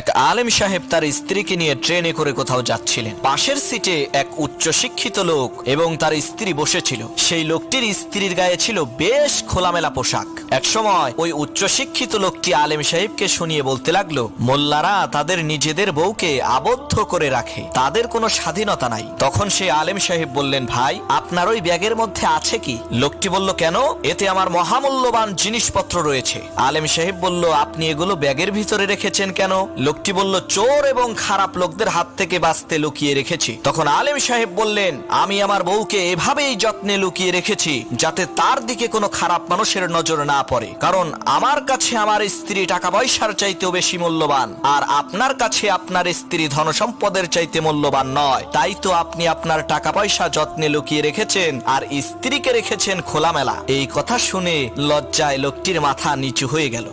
এক আলেম সাহেব তার স্ত্রীকে নিয়ে ট্রেনে করে কোথাও যাচ্ছিলেন। পাশের সিটে এক উচ্চশিক্ষিত লোক এবং তার স্ত্রী বসেছিল। সেই লোকটির স্ত্রীর গায়ে ছিল বেশ খোলামেলা পোশাক। এক সময় ওই উচ্চশিক্ষিত লোকটি আলেম সাহেবকে শুনিয়ে বলতে লাগলো, মোল্লারা তাদের নিজেদের বউকে আবদ্ধ করে রাখে, তাদের কোনো স্বাধীনতা নাই। তখন সেই আলেম সাহেব বললেন, ভাই আপনার ওই ব্যাগের মধ্যে আছে কি? লোকটি বলল, কেন? এতে আমার মহামূল্যবান জিনিসপত্র রয়েছে। আলেম সাহেব বলল, আপনি এগুলো ব্যাগের ভিতরে রেখেছেন কেন? লোকটি বলল, চোর এবং খারাপ লোকদের হাত থেকে বাঁচতে লুকিয়ে রেখেছি। তখন আলেম সাহেব বললেন, আমি আমার বউকে এভাবেই যত্নে লুকিয়ে রেখেছি যাতে তার দিকে কোনো খারাপ মানুষের নজর না পড়ে, কারণ আমার কাছে আমার স্ত্রী টাকা পয়সার চাইতেও বেশি মূল্যবান, আর আপনার কাছে আপনার স্ত্রী ধন সম্পদের চাইতে মূল্যবান নয়। তাই তো আপনি আপনার টাকা পয়সা যত্নে লুকিয়ে রেখেছেন আর স্ত্রীকে রেখেছেন খোলামেলা। এই কথা শুনে লজ্জায় লোকটির মাথা নিচু হয়ে গেল।